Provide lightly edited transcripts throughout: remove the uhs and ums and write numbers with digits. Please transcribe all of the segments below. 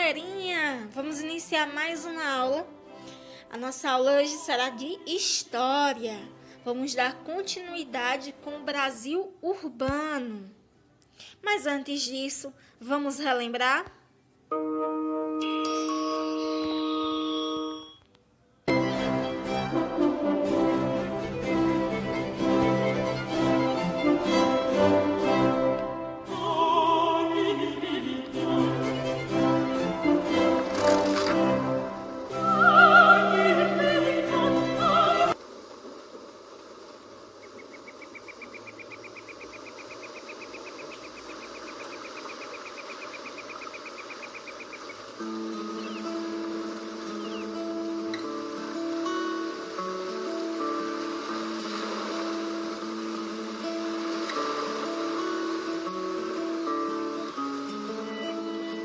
galerinha! Vamos iniciar mais uma aula. A nossa aula hoje será de História. Vamos dar continuidade com o Brasil urbano. Mas antes disso, vamos relembrar?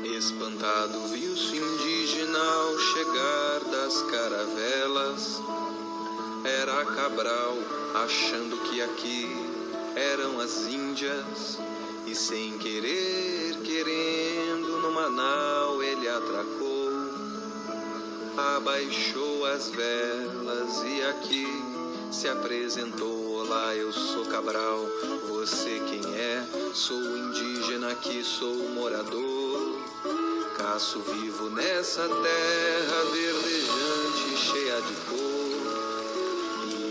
Espantado viu-se indígena ao chegar das caravelas. Era Cabral, achando que aqui eram as Índias. E sem querer, querendo, no Manaus ele atracou. Abaixou as velas e aqui se apresentou. Olá, eu sou Cabral, você quem é? Sou indígena, aqui sou morador. Caço vivo nessa terra verdejante, cheia de cor.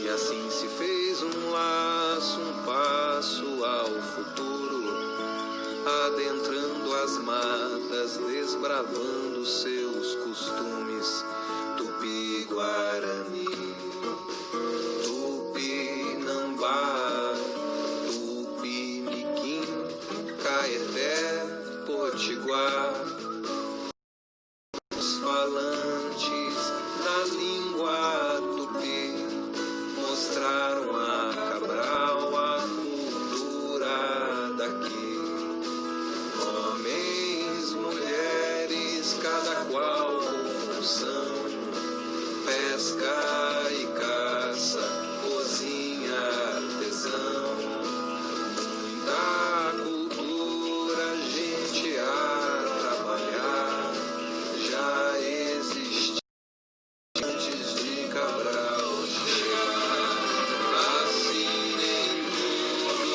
E assim se fez um laço, um passo ao futuro, adentrando as matas, desbravando seus costumes. Tupi-Guarani, Tupinambá, Tupiniquim, Caeté, Potiguar. Falantes da língua tupi mostraram a Cabral a cultura daqui. Homens, mulheres, cada qual com função, pesca e caça, cozinha, artesão. Muita cultura, gente a trabalhar. Já existia antes de Cabral chegar. Assim nem tudo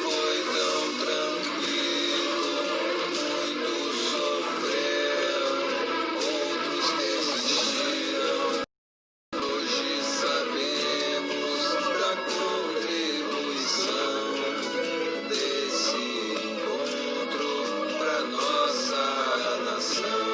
foi tão tranquilo. Muitos sofreram, outros resistiram. Hoje sabemos da contribuição desse encontro pra nossa nação.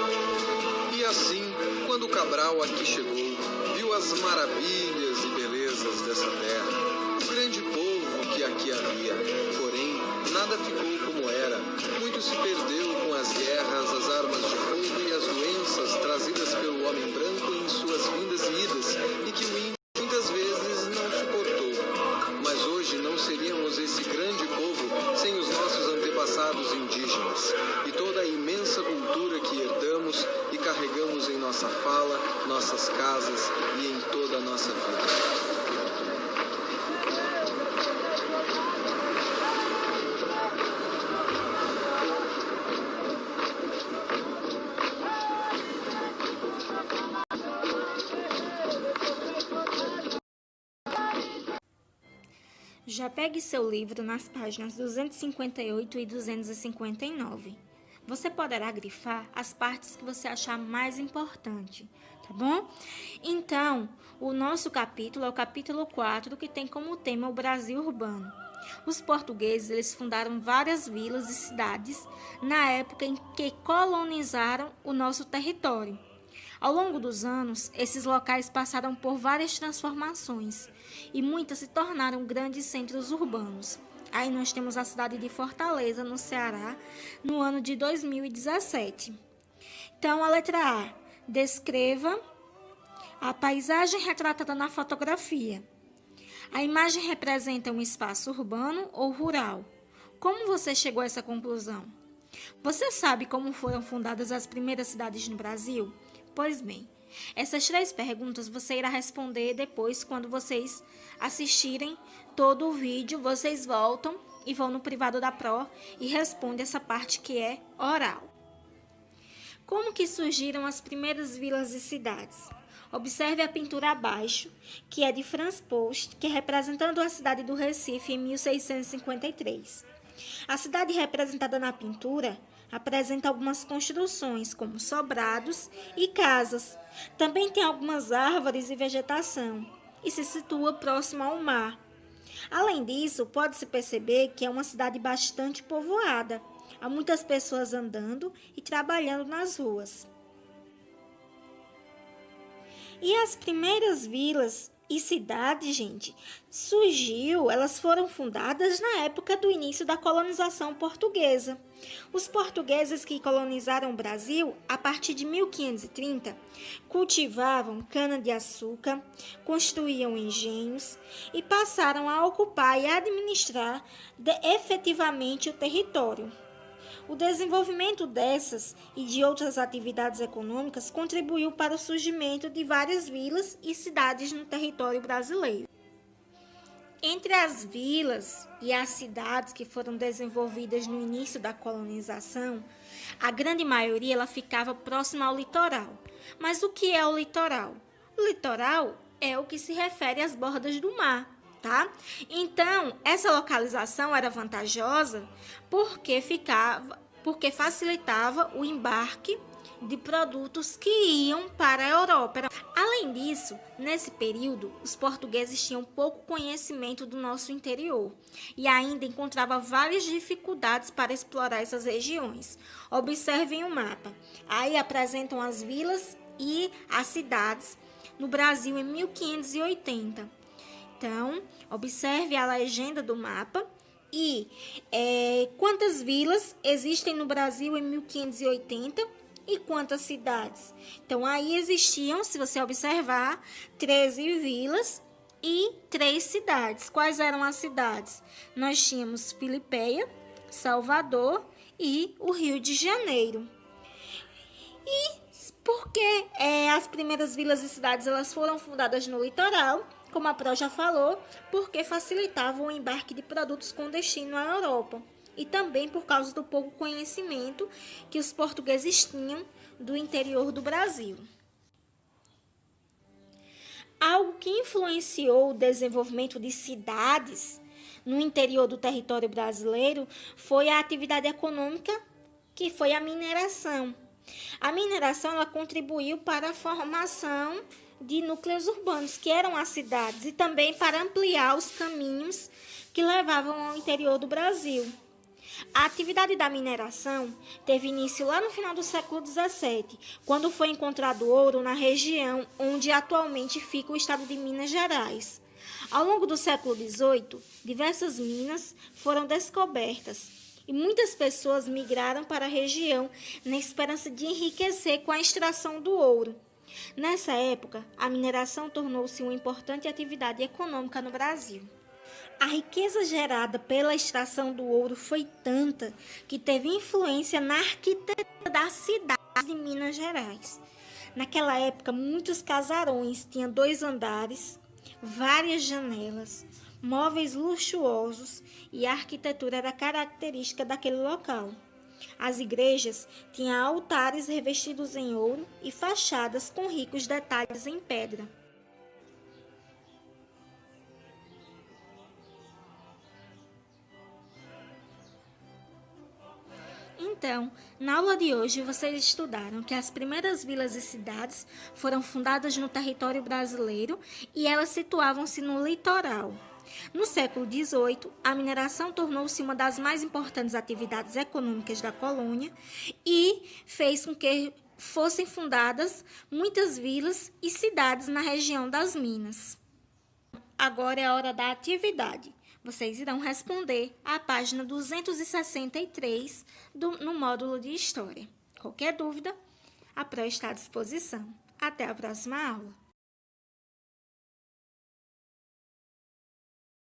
E assim, quando Cabral aqui chegou, viu as maravilhas e belezas dessa terra, o grande povo que aqui havia. Porém, nada ficou como era. Muito se perdeu com as guerras, as armas de fogo e as doenças trazidas pelo homem branco em suas vindas e idas, e que o índio muitas vezes não suportou. Mas hoje não seríamos esse grande povo sem os nossos antepassados indígenas e toda a imensa cultura que herdamos e carregamos em nossa fala, nossas casas e em toda a nossa vida. Já pegue seu livro nas páginas 258 e 259. Você poderá grifar as partes que você achar mais importante, tá bom? Então, o nosso capítulo é o capítulo 4, que tem como tema o Brasil urbano. Os portugueses, eles fundaram várias vilas e cidades na época em que colonizaram o nosso território. Ao longo dos anos, esses locais passaram por várias transformações e muitas se tornaram grandes centros urbanos. Aí nós temos a cidade de Fortaleza, no Ceará, no ano de 2017. Então, a letra A, descreva a paisagem retratada na fotografia. A imagem representa um espaço urbano ou rural. Como você chegou a essa conclusão? Você sabe como foram fundadas as primeiras cidades no Brasil? Pois bem, essas 3 perguntas você irá responder depois, quando vocês assistirem todo o vídeo. Vocês voltam e vão no privado da Pro e respondem essa parte que é oral. Como que surgiram as primeiras vilas e cidades? Observe a pintura abaixo, que é de Franz Post, que é representando a cidade do Recife em 1653. A cidade representada na pintura apresenta algumas construções, como sobrados e casas. Também tem algumas árvores e vegetação, e se situa próximo ao mar. Além disso, pode-se perceber que é uma cidade bastante povoada. Há muitas pessoas andando e trabalhando nas ruas. E as primeiras vilas e cidades, gente, elas foram fundadas na época do início da colonização portuguesa. Os portugueses que colonizaram o Brasil, a partir de 1530, cultivavam cana-de-açúcar, construíam engenhos e passaram a ocupar e administrar efetivamente o território. O desenvolvimento dessas e de outras atividades econômicas contribuiu para o surgimento de várias vilas e cidades no território brasileiro. Entre as vilas e as cidades que foram desenvolvidas no início da colonização, a grande maioria ela ficava próxima ao litoral. Mas o que é o litoral? O litoral é o que se refere às bordas do mar. Tá? Então, essa localização era vantajosa porque facilitava o embarque de produtos que iam para a Europa. Além disso, nesse período, os portugueses tinham pouco conhecimento do nosso interior e ainda encontravam várias dificuldades para explorar essas regiões. Observem o mapa. Aí apresentam as vilas e as cidades no Brasil em 1580. Então, observe a legenda do mapa e quantas vilas existem no Brasil em 1580 e quantas cidades. Então, aí existiam, se você observar, 13 vilas e 3 cidades. Quais eram as cidades? Nós tínhamos Filipeia, Salvador e o Rio de Janeiro. E por que as primeiras vilas e cidades elas foram fundadas no litoral? Como a Pro já falou, porque facilitavam o embarque de produtos com destino à Europa. E também por causa do pouco conhecimento que os portugueses tinham do interior do Brasil. Algo que influenciou o desenvolvimento de cidades no interior do território brasileiro foi a atividade econômica, que foi a mineração. A mineração ela contribuiu para a formação de núcleos urbanos, que eram as cidades, e também para ampliar os caminhos que levavam ao interior do Brasil. A atividade da mineração teve início lá no final do século XVII, quando foi encontrado ouro na região onde atualmente fica o estado de Minas Gerais. Ao longo do século XVIII, diversas minas foram descobertas e muitas pessoas migraram para a região na esperança de enriquecer com a extração do ouro. Nessa época, a mineração tornou-se uma importante atividade econômica no Brasil. A riqueza gerada pela extração do ouro foi tanta que teve influência na arquitetura das cidades de Minas Gerais. Naquela época, muitos casarões tinham 2 andares, várias janelas, móveis luxuosos e a arquitetura era característica daquele local. As igrejas tinham altares revestidos em ouro e fachadas com ricos detalhes em pedra. Então, na aula de hoje, vocês estudaram que as primeiras vilas e cidades foram fundadas no território brasileiro e elas situavam-se no litoral. No século XVIII, a mineração tornou-se uma das mais importantes atividades econômicas da colônia e fez com que fossem fundadas muitas vilas e cidades na região das Minas. Agora é a hora da atividade. Vocês irão responder à página 263 no módulo de História. Qualquer dúvida, a Pro está à disposição. Até a próxima aula.